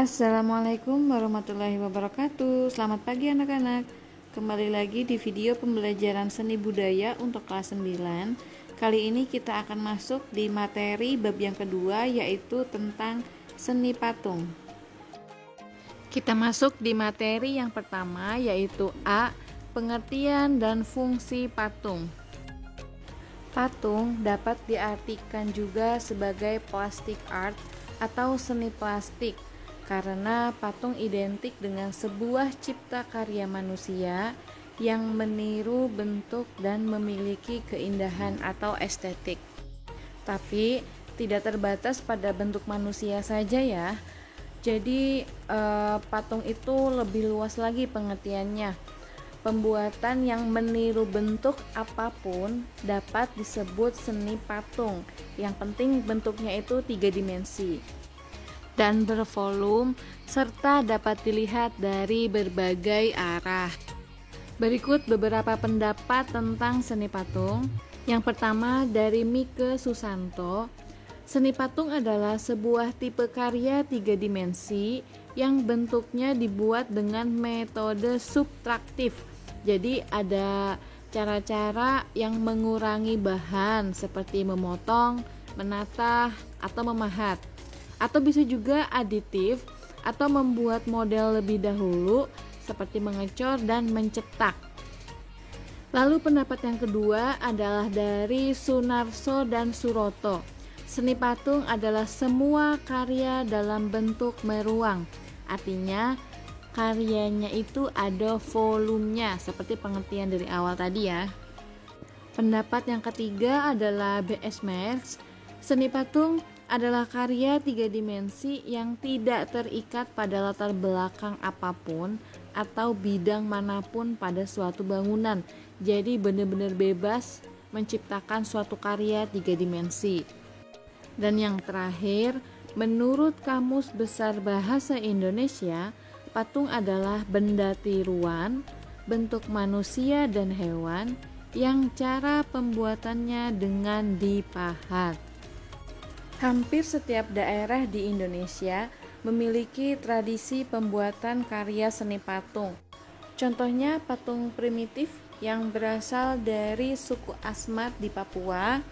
Assalamualaikum warahmatullahi wabarakatuh. Selamat pagi anak-anak. Kembali lagi di video pembelajaran seni budaya untuk kelas 9. Kali ini kita akan masuk di materi bab yang kedua, yaitu tentang seni patung. Kita masuk di materi yang pertama, yaitu A. Pengertian dan fungsi patung. Patung dapat diartikan juga sebagai plastic art atau seni plastik, karena patung identik dengan sebuah cipta karya manusia yang meniru bentuk dan memiliki keindahan atau estetik. Tapi tidak terbatas pada bentuk manusia saja ya. Jadi patung itu lebih luas lagi pengertiannya. Pembuatan yang meniru bentuk apapun dapat disebut seni patung. Yang penting bentuknya itu 3 dimensi dan bervolume serta dapat dilihat dari berbagai arah. Berikut beberapa pendapat tentang seni patung. Yang pertama dari Mike Susanto, seni patung adalah sebuah tipe karya 3 dimensi yang bentuknya dibuat dengan metode subtraktif. Jadi ada cara-cara yang mengurangi bahan seperti memotong, menata, atau memahat. Atau bisa juga aditif atau membuat model lebih dahulu seperti mengecor dan mencetak. Lalu pendapat yang kedua adalah dari Sunarso dan Suroto. Seni patung adalah semua karya dalam bentuk meruang. Artinya karyanya itu ada volumenya seperti pengertian dari awal tadi ya. Pendapat yang ketiga adalah B.S. Merz. Seni patung adalah karya 3 dimensi yang tidak terikat pada latar belakang apapun atau bidang manapun pada suatu bangunan. Jadi benar-benar bebas menciptakan suatu karya 3 dimensi. Dan yang terakhir, menurut Kamus Besar Bahasa Indonesia, patung adalah benda tiruan, bentuk manusia dan hewan yang cara pembuatannya dengan dipahat. Hampir setiap daerah di Indonesia memiliki tradisi pembuatan karya seni patung. Contohnya patung primitif yang berasal dari suku Asmat di Papua.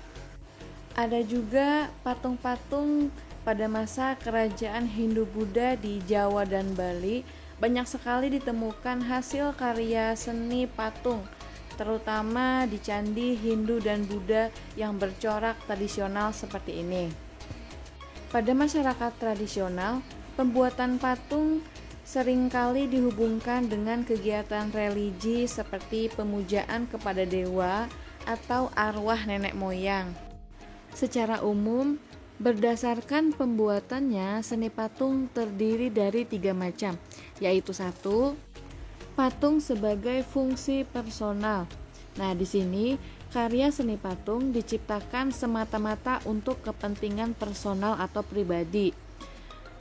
Ada juga patung-patung pada masa kerajaan Hindu-Buddha di Jawa dan Bali. Banyak sekali ditemukan hasil karya seni patung, terutama di candi Hindu dan Buddha yang bercorak tradisional seperti ini. Pada masyarakat tradisional, pembuatan patung seringkali dihubungkan dengan kegiatan religi seperti pemujaan kepada dewa atau arwah nenek moyang. Secara umum, berdasarkan pembuatannya, seni patung terdiri dari 3 macam, yaitu 1. Patung sebagai fungsi personal. Nah, di sini karya seni patung diciptakan semata-mata untuk kepentingan personal atau pribadi,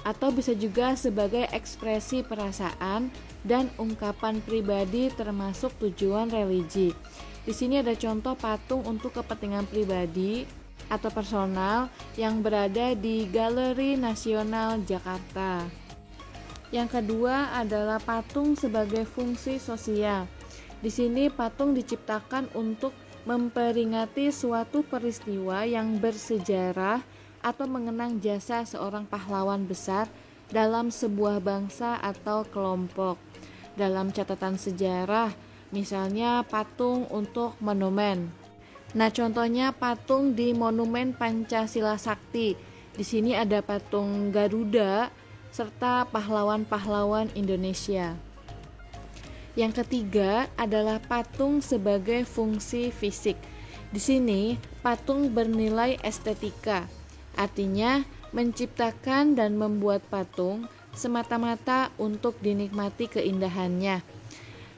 atau bisa juga sebagai ekspresi perasaan dan ungkapan pribadi termasuk tujuan religi. Di sini ada contoh patung untuk kepentingan pribadi atau personal yang berada di Galeri Nasional Jakarta. Yang kedua adalah patung sebagai fungsi sosial. Di sini patung diciptakan untuk memperingati suatu peristiwa yang bersejarah atau mengenang jasa seorang pahlawan besar dalam sebuah bangsa atau kelompok. Dalam catatan sejarah, misalnya patung untuk monumen. Nah, contohnya patung di Monumen Pancasila Sakti. Di sini ada patung Garuda serta pahlawan-pahlawan Indonesia. Yang ketiga adalah patung sebagai fungsi fisik. Di sini patung bernilai estetika, artinya menciptakan dan membuat patung semata-mata untuk dinikmati keindahannya.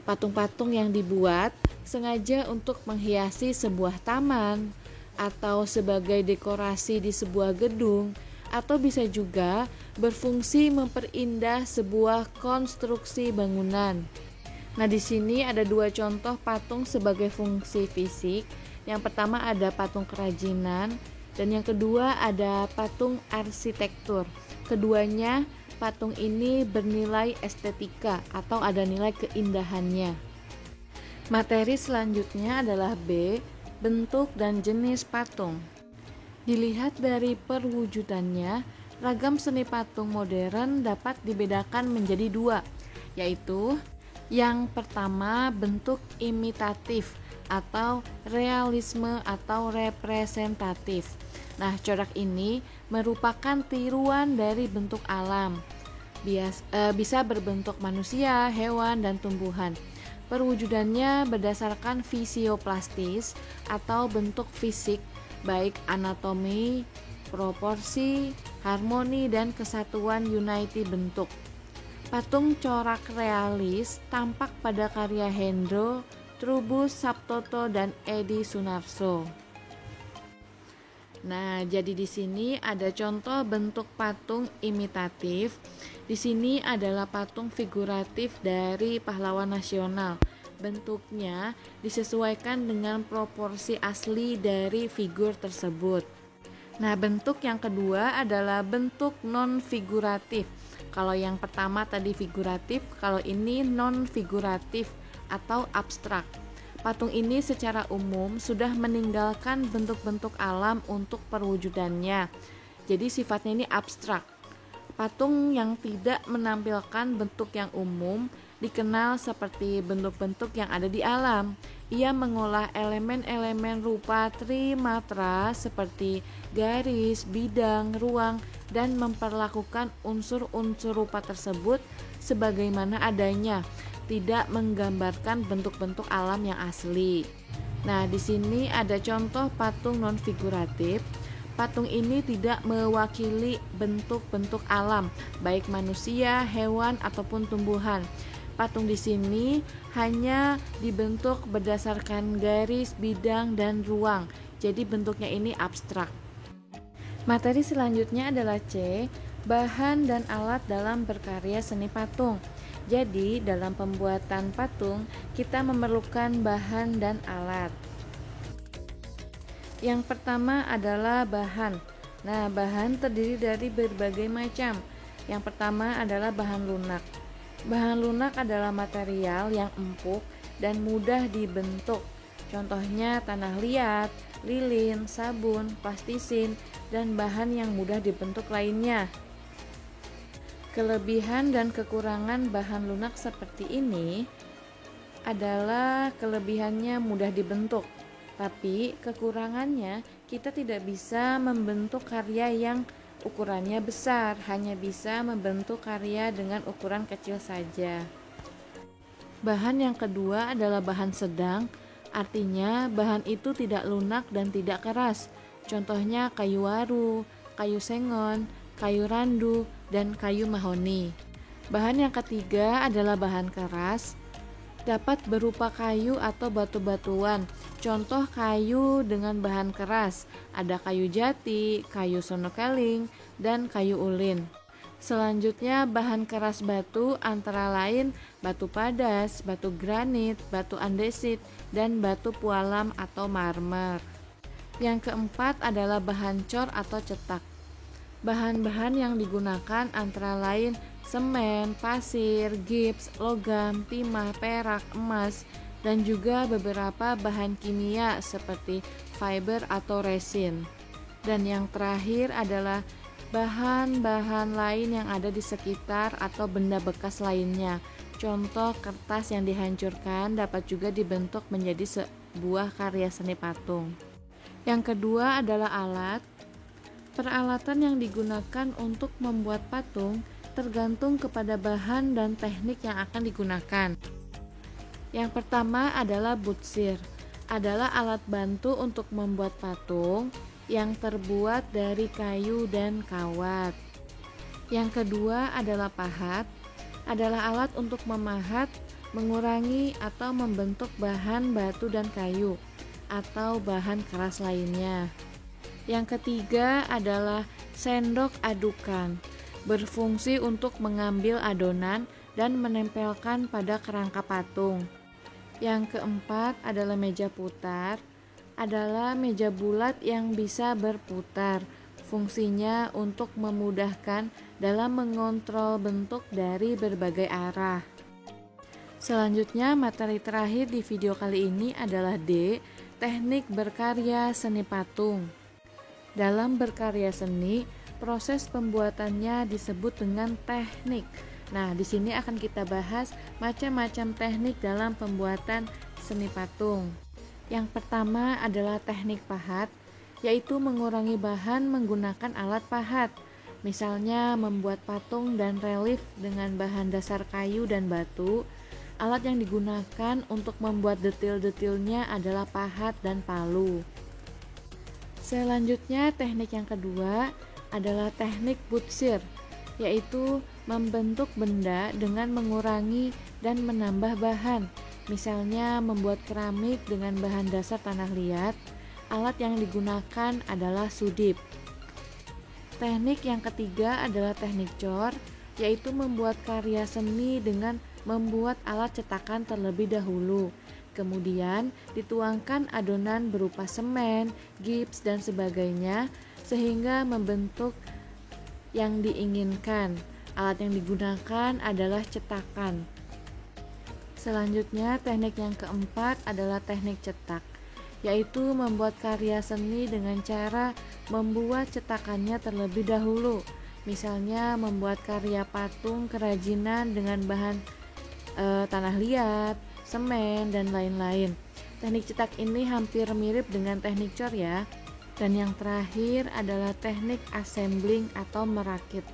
Patung-patung yang dibuat sengaja untuk menghiasi sebuah taman atau sebagai dekorasi di sebuah gedung, atau bisa juga berfungsi memperindah sebuah konstruksi bangunan. Nah, di sini ada 2 contoh patung sebagai fungsi fisik. Yang pertama ada patung kerajinan dan yang kedua ada patung arsitektur. Keduanya patung ini bernilai estetika atau ada nilai keindahannya. Materi selanjutnya adalah B. Bentuk dan jenis patung. Dilihat dari perwujudannya, ragam seni patung modern dapat dibedakan menjadi dua, yaitu yang pertama bentuk imitatif atau realisme atau representatif. Nah, corak ini merupakan tiruan dari bentuk alam. Bisa berbentuk manusia, hewan, dan tumbuhan. Perwujudannya berdasarkan fisioplastis atau bentuk fisik, baik anatomi, proporsi, harmoni, dan kesatuan unity bentuk. Patung corak realis tampak pada karya Hendro, Trubus Sabtoto, dan Edi Sunarso. Nah, jadi di sini ada contoh bentuk patung imitatif. Di sini adalah patung figuratif dari pahlawan nasional. Bentuknya disesuaikan dengan proporsi asli dari figur tersebut. Nah, bentuk yang kedua adalah bentuk non-figuratif. Kalau yang pertama tadi figuratif, kalau ini non-figuratif atau abstrak. Patung ini secara umum sudah meninggalkan bentuk-bentuk alam untuk perwujudannya. Jadi sifatnya ini abstrak. Patung yang tidak menampilkan bentuk yang umum dikenal seperti bentuk-bentuk yang ada di alam. Ia mengolah elemen-elemen rupa trimatra seperti garis, bidang, ruang, dan memperlakukan unsur-unsur rupa tersebut sebagaimana adanya, tidak menggambarkan bentuk-bentuk alam yang asli. Nah, di sini ada contoh patung non-figuratif. Patung ini tidak mewakili bentuk-bentuk alam, baik manusia, hewan, ataupun tumbuhan. Patung di sini hanya dibentuk berdasarkan garis, bidang, dan ruang. Jadi bentuknya ini abstrak. Materi selanjutnya adalah C. Bahan dan alat dalam berkarya seni patung. Jadi dalam pembuatan patung kita memerlukan bahan dan alat. Yang pertama adalah bahan. Nah, bahan terdiri dari berbagai macam. Yang pertama adalah bahan lunak. Bahan lunak adalah material yang empuk dan mudah dibentuk. Contohnya tanah liat, lilin, sabun, plastisin, dan bahan yang mudah dibentuk lainnya. Kelebihan dan kekurangan bahan lunak seperti ini adalah kelebihannya mudah dibentuk, tapi kekurangannya kita tidak bisa membentuk karya yang ukurannya besar, hanya bisa membentuk karya dengan ukuran kecil saja. Bahan yang kedua adalah bahan sedang, artinya bahan itu tidak lunak dan tidak keras. Contohnya kayu waru, kayu sengon, kayu randu, dan kayu mahoni. Bahan yang ketiga adalah bahan keras, dapat berupa kayu atau batu-batuan. Contoh kayu dengan bahan keras, ada kayu jati, kayu sonokeling, dan kayu ulin. Selanjutnya bahan keras batu antara lain batu padas, batu granit, batu andesit, dan batu pualam atau marmer. Yang keempat adalah bahan cor atau cetak. Bahan-bahan yang digunakan antara lain semen, pasir, gips, logam, timah, perak, emas, dan juga beberapa bahan kimia seperti fiber atau resin. Dan yang terakhir adalah bahan-bahan lain yang ada di sekitar atau benda bekas lainnya. Contoh kertas yang dihancurkan dapat juga dibentuk menjadi sebuah karya seni patung. Yang kedua adalah alat. Peralatan yang digunakan untuk membuat patung tergantung kepada bahan dan teknik yang akan digunakan. Yang pertama adalah butsir, adalah alat bantu untuk membuat patung yang terbuat dari kayu dan kawat. Yang kedua adalah pahat, adalah alat untuk memahat, mengurangi atau membentuk bahan batu dan kayu atau bahan keras lainnya. Yang ketiga adalah sendok adukan, berfungsi untuk mengambil adonan dan menempelkan pada kerangka patung. Yang keempat adalah meja putar, adalah meja bulat yang bisa berputar. Fungsinya untuk memudahkan dalam mengontrol bentuk dari berbagai arah. Selanjutnya, materi terakhir di video kali ini adalah D, teknik berkarya seni patung. Dalam berkarya seni, proses pembuatannya disebut dengan teknik. Nah, di sini akan kita bahas macam-macam teknik dalam pembuatan seni patung. Yang pertama adalah teknik pahat, yaitu mengurangi bahan menggunakan alat pahat. Misalnya membuat patung dan relief dengan bahan dasar kayu dan batu. Alat yang digunakan untuk membuat detil-detilnya adalah pahat dan palu. Selanjutnya, teknik yang kedua adalah teknik butsir, yaitu membentuk benda dengan mengurangi dan menambah bahan. Misalnya membuat keramik dengan bahan dasar tanah liat. Alat yang digunakan adalah sudip. Teknik yang ketiga adalah teknik cor, yaitu membuat karya seni dengan membuat alat cetakan terlebih dahulu. Kemudian dituangkan adonan berupa semen, gips, dan sebagainya sehingga membentuk yang diinginkan. Alat yang digunakan adalah cetakan. Selanjutnya, teknik yang keempat adalah teknik cetak, yaitu membuat karya seni dengan cara membuat cetakannya terlebih dahulu. Misalnya membuat karya patung kerajinan dengan bahan tanah liat, semen, dan lain-lain. Teknik cetak ini hampir mirip dengan teknik cor ya. Dan yang terakhir adalah teknik assembling atau merakit.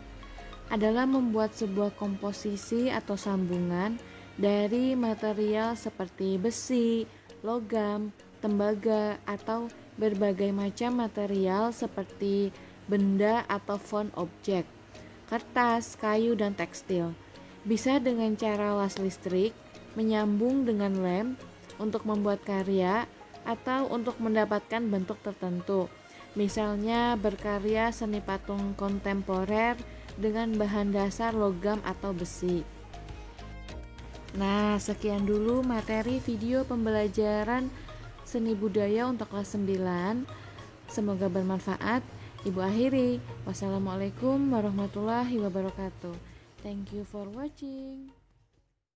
Adalah membuat sebuah komposisi atau sambungan dari material seperti besi, logam, tembaga, atau berbagai macam material seperti benda atau found objek, kertas, kayu, dan tekstil. Bisa dengan cara las listrik, menyambung dengan lem untuk membuat karya, atau untuk mendapatkan bentuk tertentu. Misalnya berkarya seni patung kontemporer dengan bahan dasar logam atau besi. Nah, sekian dulu materi video pembelajaran seni budaya untuk kelas 9. Semoga bermanfaat. Ibu akhiri. Wassalamualaikum warahmatullahi wabarakatuh. Thank you for watching.